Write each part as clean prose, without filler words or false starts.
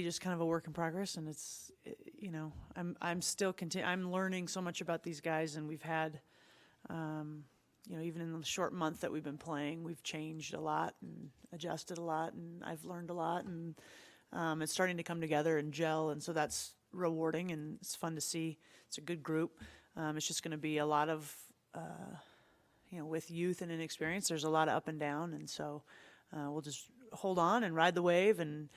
just kind of a work in progress, and I'm still I'm learning so much about these guys, and we've had, even in the short month that we've been playing, we've changed a lot and adjusted a lot, and I've learned a lot, and it's starting to come together and gel, and so that's rewarding, and it's fun to see. It's a good group. It's just going to be a lot of, with youth and inexperience, there's a lot of up and down, and so we'll just hold on and ride the wave and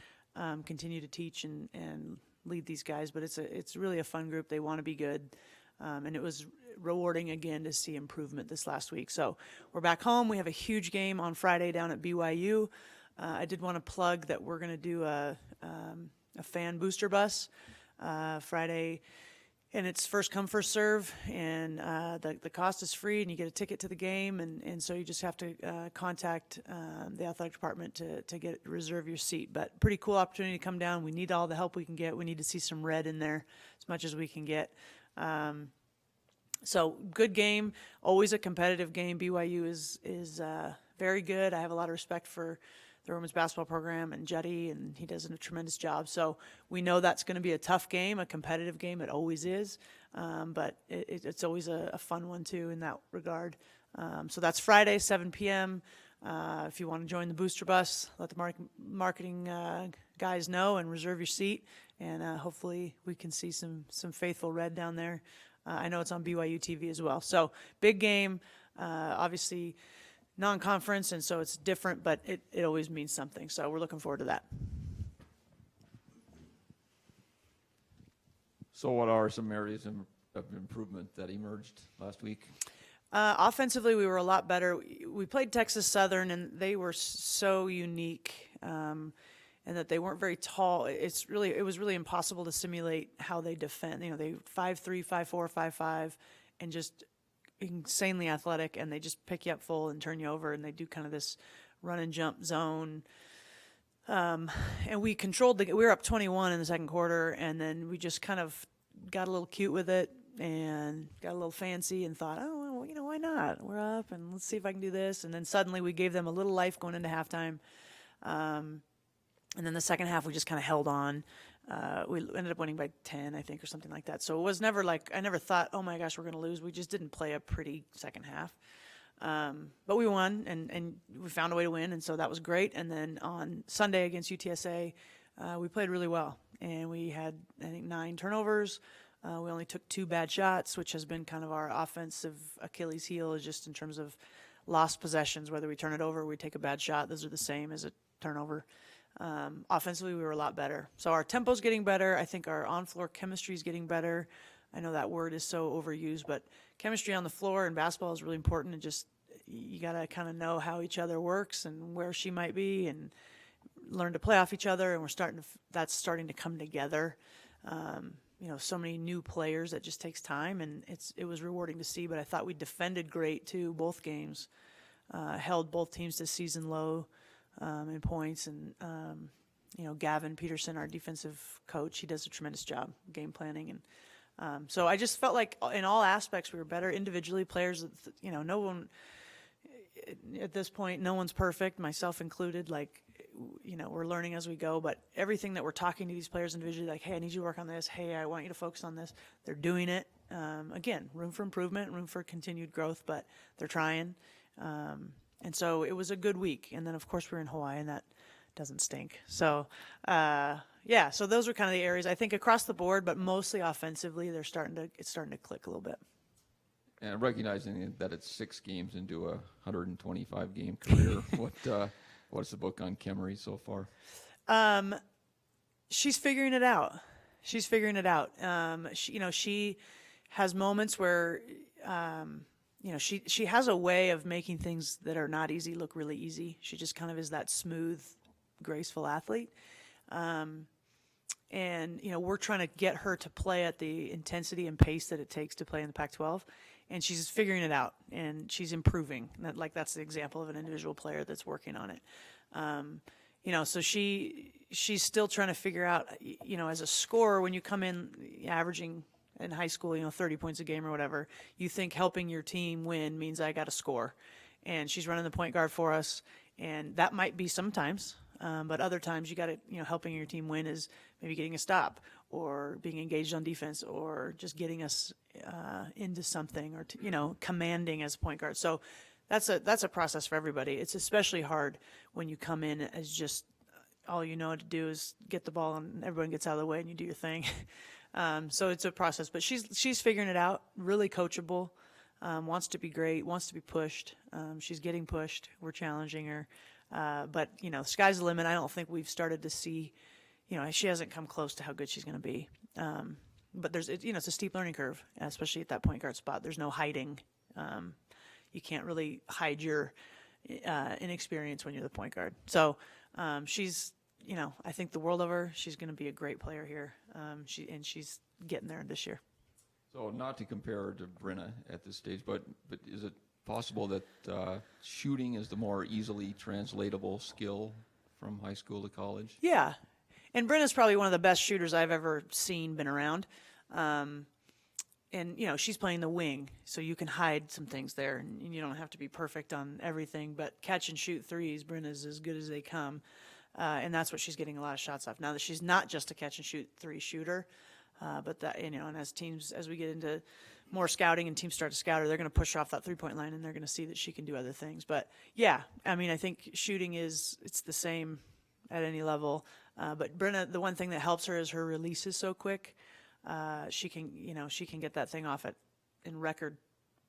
continue to teach and lead these guys. But it's really a fun group. They want to be good, and it was rewarding again to see improvement this last week. So we're back home. We have a huge game on Friday down at BYU. I did want to plug that we're going to do a fan booster bus Friday. And it's first come, first serve, and the cost is free, and you get a ticket to the game, and so you just have to contact the athletic department to reserve your seat. But pretty cool opportunity to come down. We need all the help we can get. We need to see some red in there as much as we can get. So good game, always a competitive game. BYU is very good. I have a lot of respect for the women's basketball program and Jetty, and he does a tremendous job. So we know that's going to be a tough game, a competitive game. It always is, but it's always a fun one too in that regard. So that's Friday, 7 p.m. If you want to join the booster bus, let the marketing guys know and reserve your seat, and hopefully we can see some faithful red down there. I know it's on BYU TV as well. So big game, obviously non-conference, and so it's different, but it always means something. So we're looking forward to that. So what are some areas of improvement that emerged last week? Offensively, we were a lot better. We played Texas Southern, and they were so unique, and that they weren't very tall. It was really impossible to simulate how they defend. They 5'3", 5'4", 5'5", and just insanely athletic, and they just pick you up full and turn you over, and they do kind of this run and jump zone. And we controlled we were up 21 in the second quarter, and then we just kind of got a little cute with it and got a little fancy and thought, oh, well, why not? We're up, and let's see if I can do this. And then suddenly we gave them a little life going into halftime. And then the second half we just kind of held on. We ended up winning by 10, I think, or something like that. So it was never I never thought, oh my gosh, we're going to lose. We just didn't play a pretty second half. But we won, and we found a way to win, and so that was great. And then on Sunday against UTSA, we played really well. And we had, I think, 9 turnovers. We only took 2 bad shots, which has been kind of our offensive Achilles heel, is just in terms of lost possessions, whether we turn it over or we take a bad shot. Those are the same as a turnover. Offensively, we were a lot better. So our tempo's getting better. I think our on-floor chemistry is getting better. I know that word is so overused, but chemistry on the floor in basketball is really important. And just you got to kind of know how each other works and where she might be, and learn to play off each other. And that's starting to come together. So many new players, that just takes time, and it was rewarding to see. But I thought we defended great too, both games. Held both teams to season low in points, and Gavin Peterson, our defensive coach, he does a tremendous job game planning, and so I just felt like in all aspects we were better individually. Players, no one at this point, no one's perfect, myself included. We're learning as we go, but everything that we're talking to these players individually, like, hey, I need you to work on this. Hey, I want you to focus on this. They're doing it. Again, room for improvement, room for continued growth, but they're trying. And so it was a good week. And then, of course, we were in Hawaii, and that doesn't stink. So, so those were kind of the areas, I think, across the board, but mostly offensively, it's starting to click a little bit. And recognizing that it's 6 games into a 125-game career, what's the book on Kemery so far? She's figuring it out. She has moments where she has a way of making things that are not easy look really easy. She just kind of is that smooth, graceful athlete. And we're trying to get her to play at the intensity and pace that it takes to play in the Pac-12. And she's figuring it out, and she's improving. That's the example of an individual player that's working on it. So she's still trying to figure out, as a scorer, when you come in averaging in high school, 30 points a game or whatever, you think helping your team win means I got to score. And she's running the point guard for us, and that might be sometimes. But other times you got to, helping your team win is maybe getting a stop or being engaged on defense or just getting us into something or, commanding as a point guard. So that's a process for everybody. It's especially hard when you come in as just all you know to do is get the ball and everyone gets out of the way and you do your thing. So it's a process, but she's figuring it out, really coachable, wants to be great, wants to be pushed. She's getting pushed. We're challenging her. But, sky's the limit. I don't think we've started to see, she hasn't come close to how good she's going to be. But it's a steep learning curve, especially at that point guard spot. There's no hiding. You can't really hide your inexperience when you're the point guard. So she's, I think the world of her. She's going to be a great player here. She's getting there this year. So not to compare her to Brenna at this stage, but is it possible that shooting is the more easily translatable skill from high school to college? Yeah. And Brenna's probably one of the best shooters I've ever seen, been around. And, she's playing the wing, so you can hide some things there. And you don't have to be perfect on everything, but catch and shoot threes, Brenna's as good as they come. And that's what she's getting a lot of shots off. Now that she's not just a catch and shoot three shooter, but that, and as we get into more scouting and teams start to scout her, they're going to push her off that 3-point line and they're going to see that she can do other things. But yeah, I think shooting it's the same at any level. But Brenna, the one thing that helps her is her release is so quick. She can get that thing off in record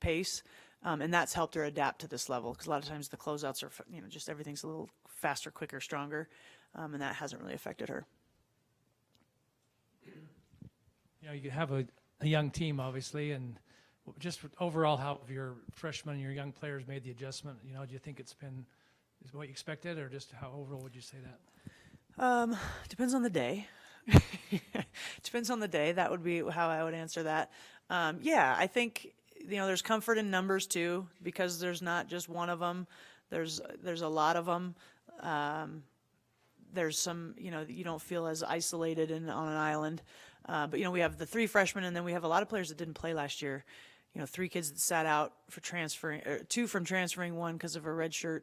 pace. And that's helped her adapt to this level because a lot of times the closeouts are, just everything's a little faster, quicker, stronger. And that hasn't really affected her. You have a young team, obviously, and just overall, how have your freshmen and your young players made the adjustment? Do you think it's been what you expected, or just how overall would you say that? Depends on the day. Depends on the day. That would be how I would answer that. Yeah, I think, there's comfort in numbers too, because there's not just one of them. There's a lot of them. There's some, you don't feel as isolated on an island. But, we have the 3 freshmen, and then we have a lot of players that didn't play last year. 3 kids that sat out for transferring, 2 from transferring, 1 because of a redshirt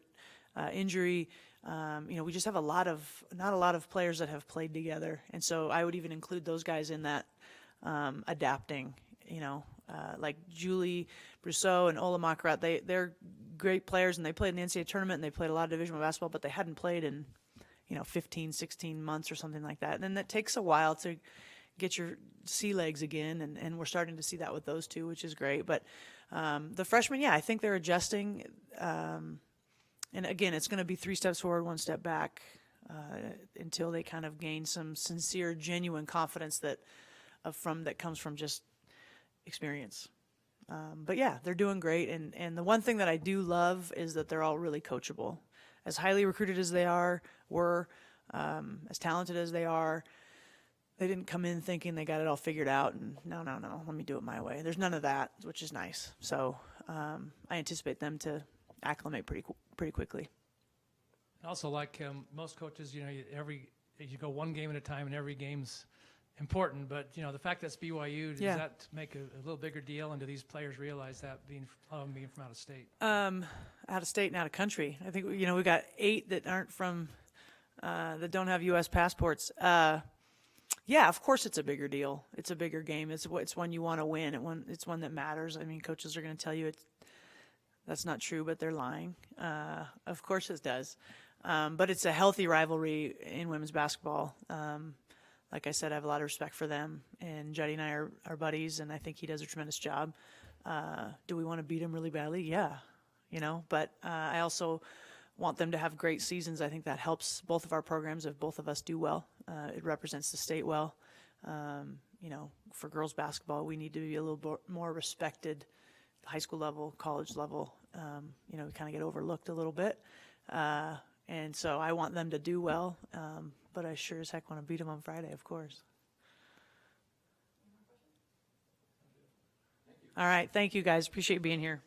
injury. We just have not a lot of players that have played together. And so I would even include those guys in that adapting, like Julie Brousseau and Ola Makarat. They're great players, and they played in the NCAA tournament, and they played a lot of Division I basketball, but they hadn't played in, 15, 16 months or something like that. And then that takes a while to get your sea legs again, and we're starting to see that with those 2, which is great. But the freshmen, I think they're adjusting. And again, it's going to be 3 steps forward, 1 step back until they kind of gain some sincere, genuine confidence that comes from just experience. But yeah, they're doing great. And the one thing that I do love is that they're all really coachable. As highly recruited as they were, as talented as they are, they didn't come in thinking they got it all figured out and no, let me do it my way. There's none of that, which is nice. So I anticipate them to acclimate pretty quickly. Also, like most coaches, you go one game at a time, and every game's important. But the fact that it's BYU, does that make a little bigger deal? And do these players realize that being from out of state? Out of state and out of country. I think we got 8 that aren't from that don't have U.S. passports. Yeah, of course it's a bigger deal. It's a bigger game. It's one you want to win. It's one that matters. I mean, coaches are going to tell you that's not true, but they're lying. Of course it does. But it's a healthy rivalry in women's basketball. Like I said, I have a lot of respect for them. And Juddy and I are buddies, and I think he does a tremendous job. Do we want to beat him really badly? Yeah. But I also want them to have great seasons. I think that helps both of our programs if both of us do well. It represents the state well. For girls basketball, we need to be a little more respected, high school level, college level. We kind of get overlooked a little bit. And so I want them to do well, but I sure as heck want to beat them on Friday, of course. All right. Thank you, guys. Appreciate being here.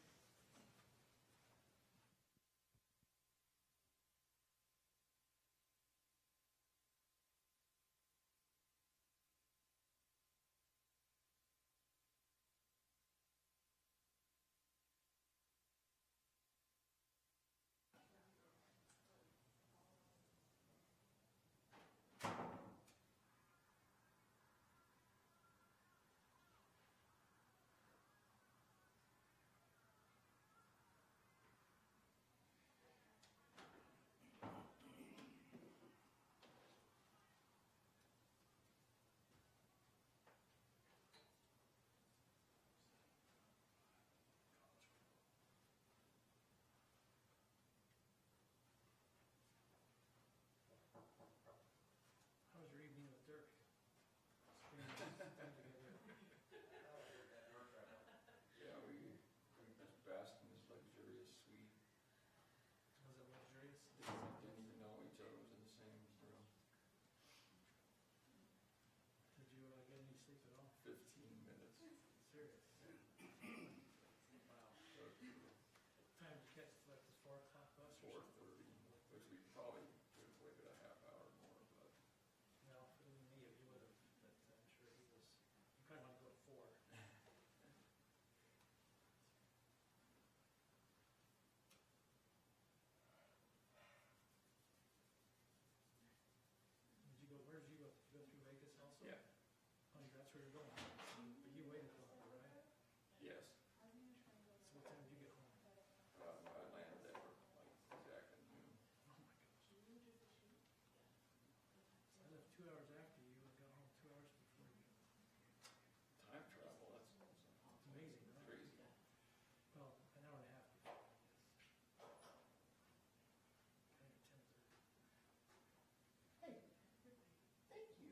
Probably could have waited a half hour more, but. No, for me, you would have, but I'm sure he was, you probably want to go to 4. Where did you go? Did you go through Vegas also? Yeah. Oh, that's where you're going. But you waited longer, right? Yes. So what time did you get home? I landed there like exactly noon. Oh my gosh. So I left 2 hours after you and got home 2 hours before you. Time travel, that's It's amazing, right? crazy. Well, an hour and a half before. Kind of 10:30. Thank you.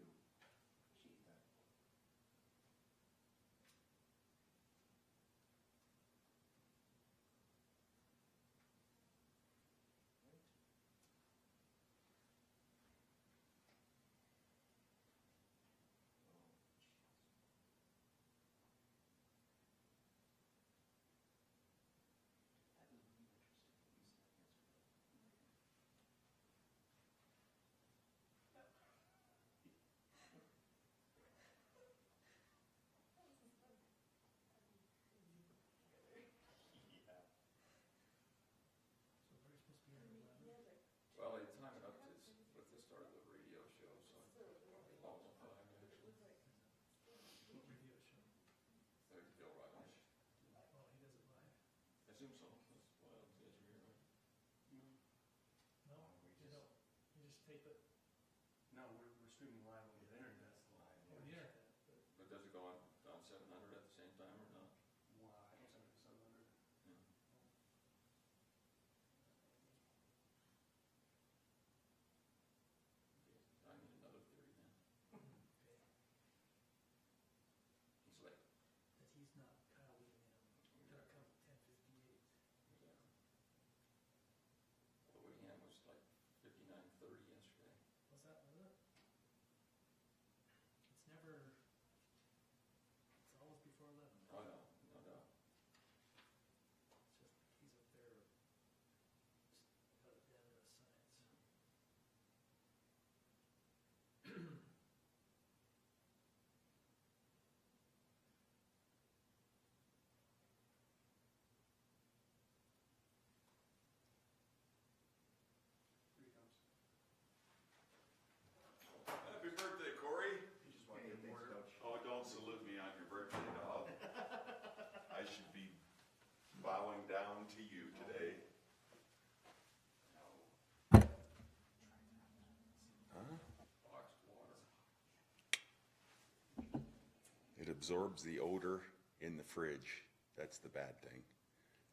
Appreciate that. So we're supposed to be here at 11. Well, they time it up to, with the start of the radio show, so probably 11:05 actually. What radio show? There's Bill Rogers. Oh, he does it live? I assume so. That's why I was here, right? No, you don't. You just tape it No, we're streaming live over the internet. That's live. on the internet. But does it go on 700 at the same time or not? Wow, I don't send it to 700. I need another 30 then. He's late. That he's not piling in. Gotta come at 10:58. The weekend was like 59:30 yesterday. Was that, was it? It's never, it's always before 11. Oh, no, no doubt. It's just, he's up there, just got it down to a science. Here he comes. Happy birthday, Corey. He just wanted to get order. Oh, don't salute me on your birthday, dog. I should be bowing down to you today. Boxed water. It absorbs the odor in the fridge. That's the bad thing.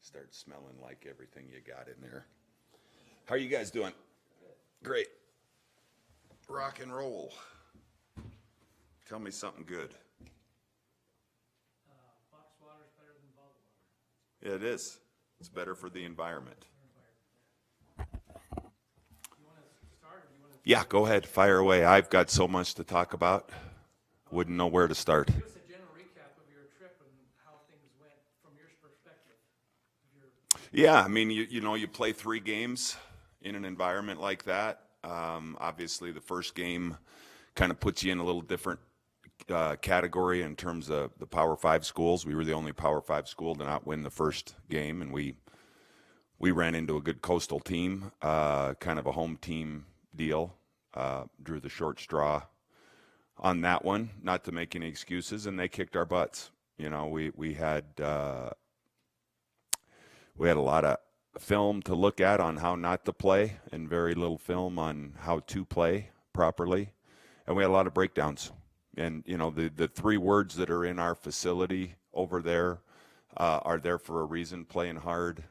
Starts smelling like everything you got in there. How are you guys doing? Great. Rock and roll. Tell me something good. Boxed water is better than bottled water. It is. It's better for the environment. You want to start or do you want to? Yeah, go ahead. Fire away. I've got so much to talk about. Wouldn't know where to start. Give us a general recap of your trip and how things went from your perspective. Yeah, I mean, you know, you play 3 games in an environment like that. Obviously, the first game kind of puts you in a little different category in terms of the Power 5 schools. We were the only Power 5 school to not win the first game, and we ran into a good Coastal team, kind of a home team deal. Drew the short straw on that one, not to make any excuses, and they kicked our butts. You know, we had a lot of film to look at on how not to play and very little film on how to play properly. And we had a lot of breakdowns. And, you know, the 3 words that are in our facility over there are there for a reason: playing hard,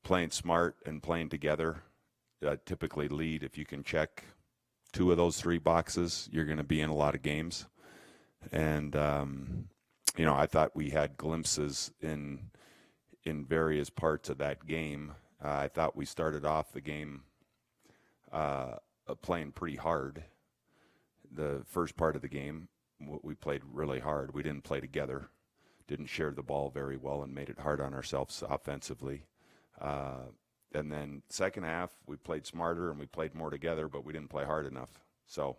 playing smart, and playing together. Typically lead. If you can check 2 of those 3 boxes, you're going to be in a lot of games. And, you know, I thought we had glimpses in various parts of that game. I thought we started off the game playing pretty hard. The first part of the game, we played really hard. We didn't play together, didn't share the ball very well, and made it hard on ourselves offensively. then second half, we played smarter and we played more together, but we didn't play hard enough. So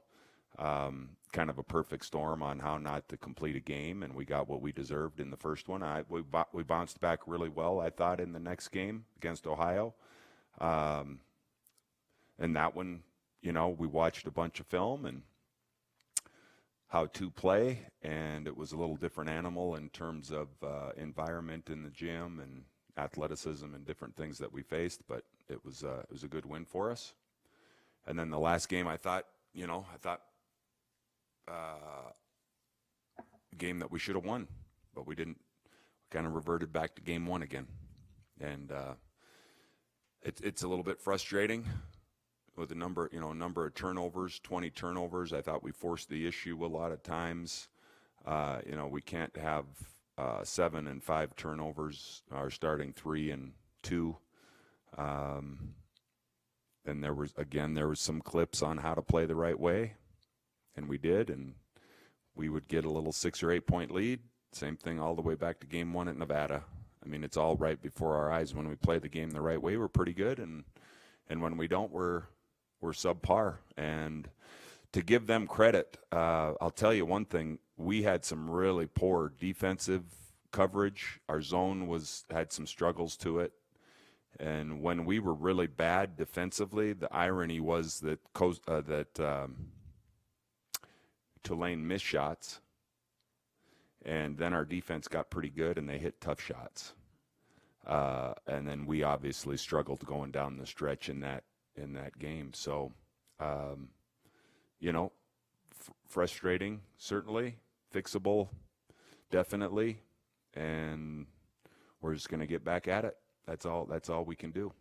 kind of a perfect storm on how not to complete a game, and we got what we deserved in the first one. We bounced back really well, I thought, in the next game against Ohio. And that one, we watched a bunch of film and how to play, and it was a little different animal in terms of environment in the gym and athleticism and different things that we faced, but it was a good win for us. And then the last game, I thought a game that we should have won, but we didn't. Kind of reverted back to game one again, and it's a little bit frustrating with a number of turnovers, 20 turnovers. I thought we forced the issue a lot of times. We can't have 7 and 5 turnovers. Our starting 3 and 2. And there was some clips on how to play the right way, and we did, and we would get a little 6 or 8 point lead. Same thing all the way back to game 1 at Nevada. I mean, it's all right before our eyes. When we play the game the right way, we're pretty good, and when we don't, we're subpar. And to give them credit, I'll tell you one thing: we had some really poor defensive coverage. Our zone had some struggles to it, and when we were really bad defensively, the irony was that Tulane missed shots. And then our defense got pretty good, and they hit tough shots. And then we obviously struggled going down the stretch in that game. So, frustrating, certainly. Fixable, definitely. And we're just going to get back at it. That's all we can do.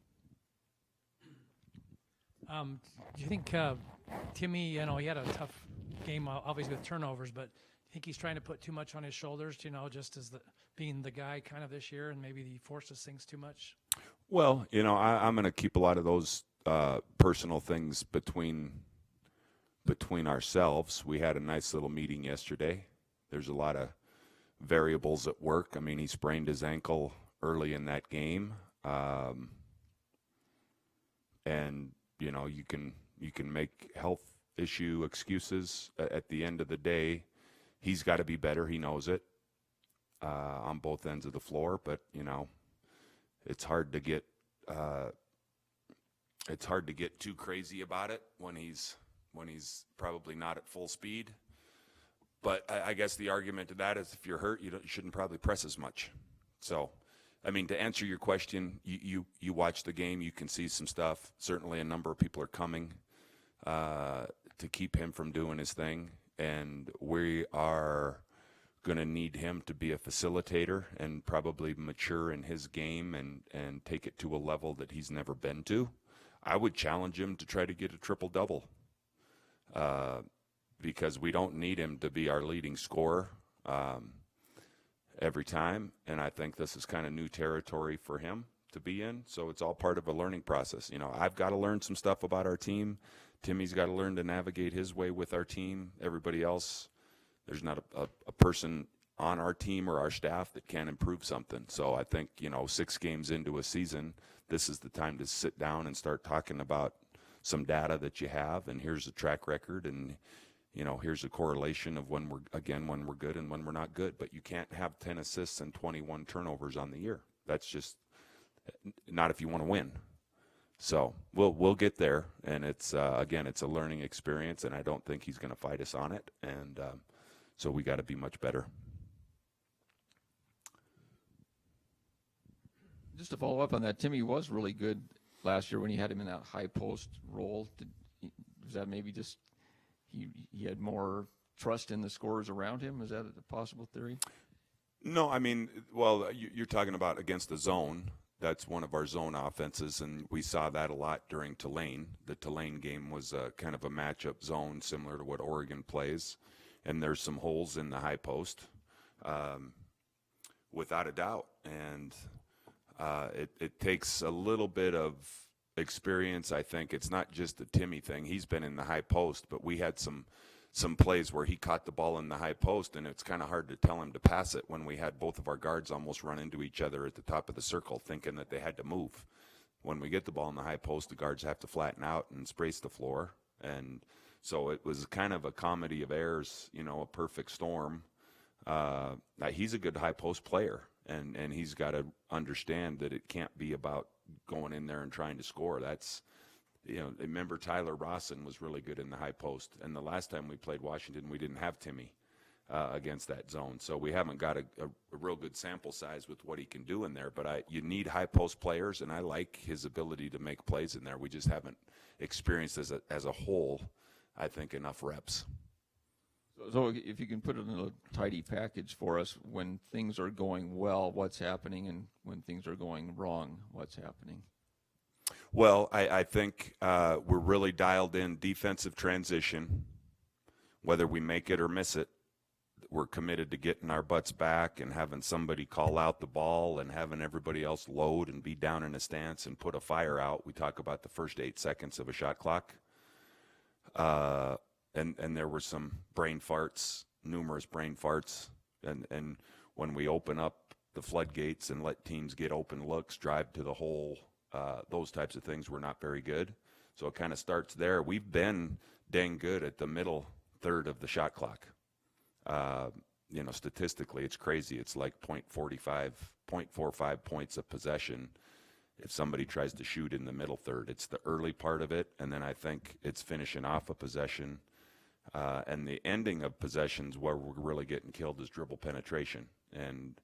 Do you think Timmy, he had a tough game, obviously with turnovers, but I think he's trying to put too much on his shoulders, just as being the guy kind of this year, and maybe he forces things too much? Well, I'm going to keep a lot of those personal things between ourselves. We had a nice little meeting yesterday. There's a lot of variables at work. I mean, he sprained his ankle early in that game, and you can make health issue excuses. At the end of the day, he's got to be better. He knows it on both ends of the floor. But it's hard to get too crazy about it when he's probably not at full speed. But I guess the argument to that is if you're hurt, you shouldn't probably press as much. So, I mean, to answer your question, you watch the game, you can see some stuff. Certainly, a number of people are coming to keep him from doing his thing. And we are going to need him to be a facilitator and probably mature in his game and take it to a level that he's never been to. I would challenge him to try to get a triple-double because we don't need him to be our leading scorer every time. And I think this is kind of new territory for him to be in. So it's all part of a learning process. I've got to learn some stuff about our team. Timmy's got to learn to navigate his way with our team. Everybody else, there's not a person on our team or our staff that can improve something. So I think, 6 games into a season, this is the time to sit down and start talking about some data that you have, and here's a track record, and, here's a correlation of when we're good and when we're not good. But you can't have 10 assists and 21 turnovers on the year. That's just not if you want to win. So we'll get there, and it's it's a learning experience, and I don't think he's going to fight us on it, and so we got to be much better. Just to follow up on that, Timmy was really good last year when he had him in that high post role. Was that maybe just he had more trust in the scorers around him? Is that a possible theory? No, I mean, well, you're talking about against the zone. That's one of our zone offenses, and we saw that a lot during Tulane. The Tulane game was kind of a matchup zone similar to what Oregon plays, and there's some holes in the high post, without a doubt. And it takes a little bit of experience, I think. It's not just the Timmy thing. He's been in the high post, but we had some plays where he caught the ball in the high post, and it's kind of hard to tell him to pass it when we had both of our guards almost run into each other at the top of the circle thinking that they had to move. when we get the ball in the high post, the guards have to flatten out and sprace the floor. And so it was kind of a comedy of errors, you know, a perfect storm. He's a good high post player, and he's got to understand that it can't be about going in there and trying to score. That's, you know, remember Tyler Rawson was really good in the high post, and the last time we played Washington, we didn't have Timmy against that zone. So we haven't got a real good sample size with what he can do in there, but you need high post players, and I like his ability to make plays in there. We just haven't experienced as a whole, I think, enough reps. So if you can put it in a tidy package for us, when things are going well, what's happening, and when things are going wrong, what's happening? Well, I think we're really dialed in defensive transition. Whether we make it or miss it, we're committed to getting our butts back and having somebody call out the ball and having everybody else load and be down in a stance and put a fire out. We talk about the first 8 seconds of a shot clock. And there were some brain farts, numerous brain farts. And when we open up the floodgates and let teams get open looks, drive to the hole, those types of things were not very good. So it kind of starts there. We've been dang good at the middle third of the shot clock. You know, statistically, it's crazy. It's like 0.45 points of possession if somebody tries to shoot in the middle third. It's the early part of it, and then I think it's finishing off a possession. And the ending of possessions where we're really getting killed is dribble penetration. And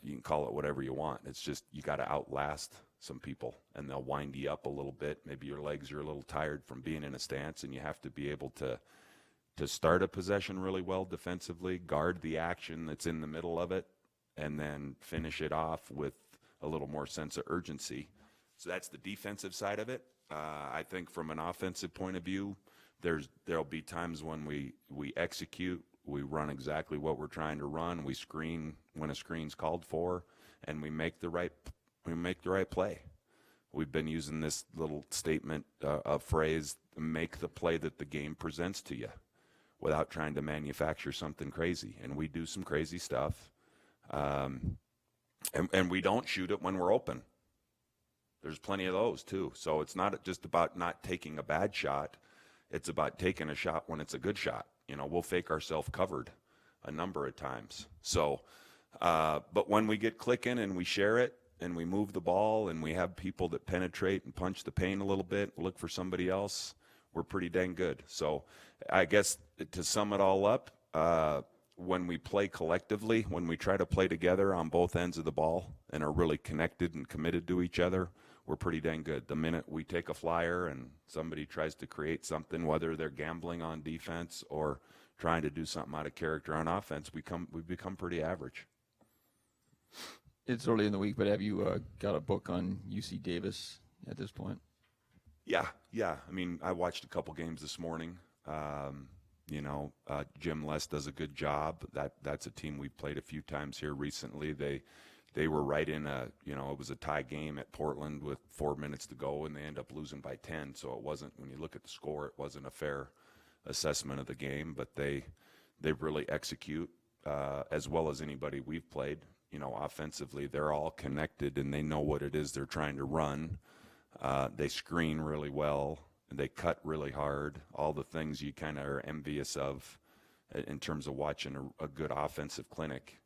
you can call it whatever you want. It's just you got to outlast some people, and they'll wind you up a little bit. Maybe your legs are a little tired from being in a stance, and you have to be able to start a possession really well defensively, guard the action that's in the middle of it, and then finish it off with a little more sense of urgency. So that's the defensive side of it. I think from an offensive point of view, there'll be times when we execute, we run exactly what we're trying to run, we screen when a screen's called for, and we make the right play. We've been using this little statement, a phrase, make the play that the game presents to you, without trying to manufacture something crazy. And we do some crazy stuff. And we don't shoot it when we're open. There's plenty of those too. So it's not just about not taking a bad shot. It's about taking a shot when it's a good shot. You know, we'll fake ourselves covered a number of times. So, but when we get clicking and we share it and we move the ball and we have people that penetrate and punch the paint a little bit, look for somebody else, we're pretty dang good. So I guess to sum it all up, when we play collectively, when we try to play together on both ends of the ball and are really connected and committed to each other, we're pretty dang good. The minute we take a flyer and somebody tries to create something, whether they're gambling on defense or trying to do something out of character on offense, we become pretty average. It's early in the week, but have you got a book on UC Davis at this point? Yeah. I mean, I watched a couple games this morning. Jim Les does a good job. That's a team we've played a few times here recently. They were right in it was a tie game at Portland with 4 minutes to go, and they end up losing by 10. So it wasn't, when you look at the score, it wasn't a fair assessment of the game. But they really execute as well as anybody we've played. You know, offensively, they're all connected and they know what it is they're trying to run. They screen really well. They cut really hard. All the things you kind of are envious of in terms of watching a good offensive clinic.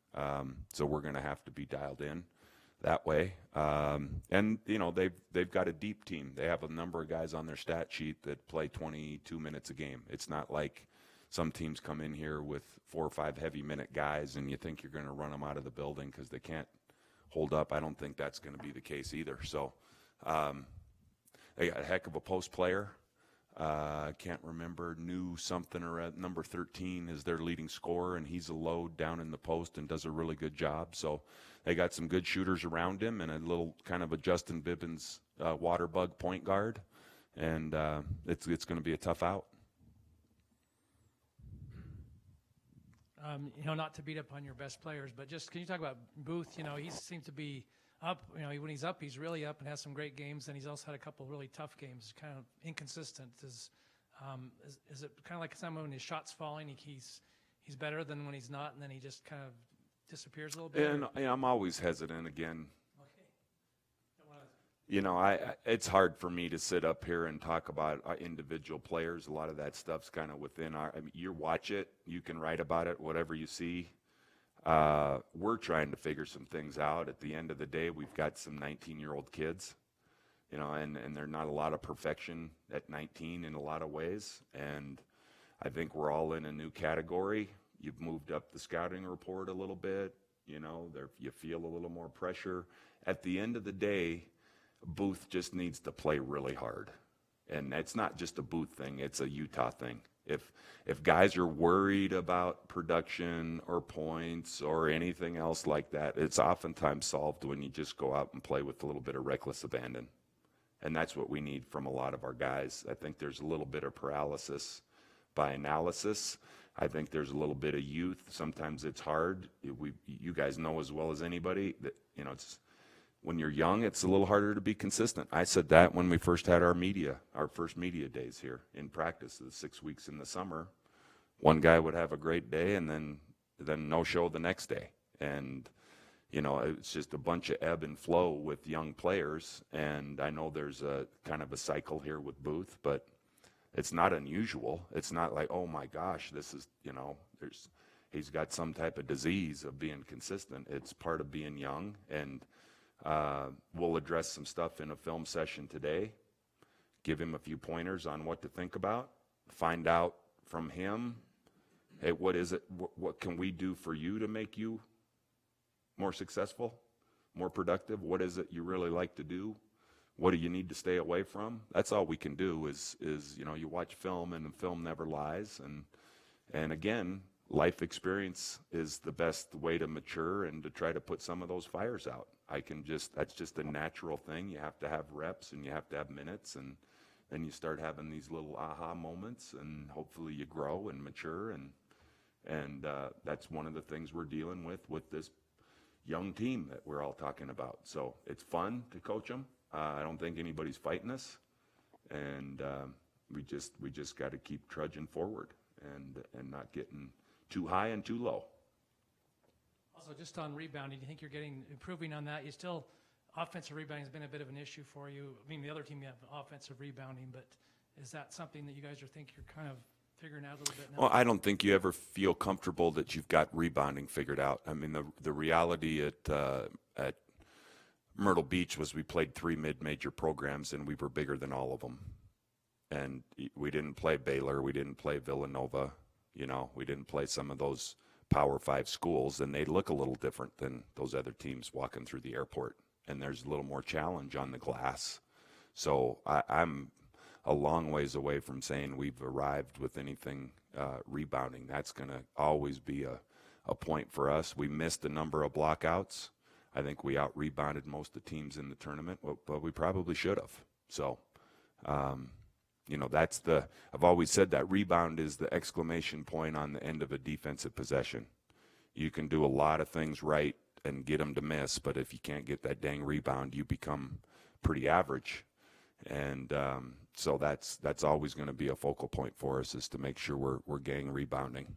So we're going to have to be dialed in that way. And they've got a deep team. They have a number of guys on their stat sheet that play 22 minutes a game. It's not like some teams come in here with 4 or 5 heavy minute guys and you think you're going to run them out of the building because they can't hold up. I don't think that's going to be the case either. So they got a heck of a post player. I can't remember, new something, or number 13 is their leading scorer, and he's a load down in the post and does a really good job. So they got some good shooters around him and a little kind of a Justin Bibbins water bug point guard, and it's going to be a tough out. Not to beat up on your best players, but just can you talk about Booth? He seems to be up. When he's up, he's really up and has some great games. And he's also had a couple of really tough games, kind of inconsistent. Is it kind of like someone when his shot's falling, he's better than when he's not, and then he just kind of disappears a little bit? And I'm always hesitant again. Okay. You know, it's hard for me to sit up here and talk about individual players. A lot of that stuff's kind of within our. I mean, you watch it, you can write about it, whatever you see. We're trying to figure some things out. At the end of the day, we've got some 19-year-old kids, you know, and there's not a lot of perfection at 19 in a lot of ways. And I think we're all in a new category. You've moved up the scouting report a little bit, you know, you feel a little more pressure. At the end of the day, Booth just needs to play really hard. And it's not just a Booth thing, it's a Utah thing. If guys are worried about production or points or anything else like that, it's oftentimes solved when you just go out and play with a little bit of reckless abandon. And that's what we need from a lot of our guys. I think there's a little bit of paralysis by analysis. I think there's a little bit of youth. Sometimes it's hard. You guys know as well as anybody that, you know, it's when you're young, it's a little harder to be consistent. I said that when we first had our first media days here in practice, the 6 weeks in the summer. One guy would have a great day and then no show the next day. And, you know, it's just a bunch of ebb and flow with young players. And I know there's a kind of a cycle here with Booth, but it's not unusual. It's not like, oh my gosh, this is, you know, he's got some type of disease of being consistent. It's part of being young. And we'll address some stuff in a film session today, give him a few pointers on what to think about, find out from him, hey, what is it, what can we do for you to make you more successful, more productive? What is it you really like to do? What do you need to stay away from? That's all we can do is you know, you watch film and the film never lies. And again, life experience is the best way to mature and to try to put some of those fires out. That's just a natural thing. You have to have reps and you have to have minutes, and then you start having these little aha moments, and hopefully you grow and mature, and that's one of the things we're dealing with this young team that we're all talking about. So it's fun to coach them. I don't think anybody's fighting us, and we just got to keep trudging forward and not getting too high and too low. Also, just on rebounding, do you think you're improving on that? Offensive rebounding has been a bit of an issue for you. I mean, the other team, you have offensive rebounding, but is that something that you guys think you're kind of figuring out a little bit now? Well, I don't think you ever feel comfortable that you've got rebounding figured out. I mean, the reality at Myrtle Beach was we played 3 mid-major programs, and we were bigger than all of them. And we didn't play Baylor, we didn't play Villanova, you know, we didn't play some of those Power 5 schools, and they look a little different than those other teams walking through the airport. And there's a little more challenge on the glass. So I'm a long ways away from saying we've arrived with anything rebounding. That's going to always be a point for us. We missed a number of blockouts. I think we out-rebounded most of the teams in the tournament, but we probably should have. So, you know, I've always said that rebound is the exclamation point on the end of a defensive possession. You can do a lot of things right and get them to miss, but if you can't get that dang rebound, you become pretty average. And so that's always going to be a focal point for us, is to make sure we're gang rebounding.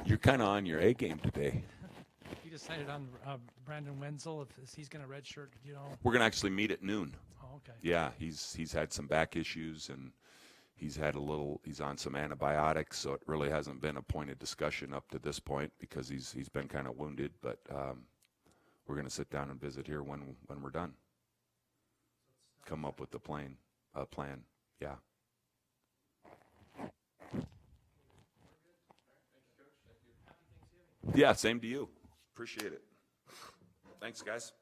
You're kind of on your A game today. You decided on Brandon Wenzel, if he's going to redshirt, you know? We're going to actually meet at noon. Oh, okay. Yeah, he's had some back issues, and he's on some antibiotics, so it really hasn't been a point of discussion up to this point because he's been kind of wounded. But we're going to sit down and visit here when we're done. Come up with the plan. Yeah. Yeah, same to you. Appreciate it. Thanks, guys.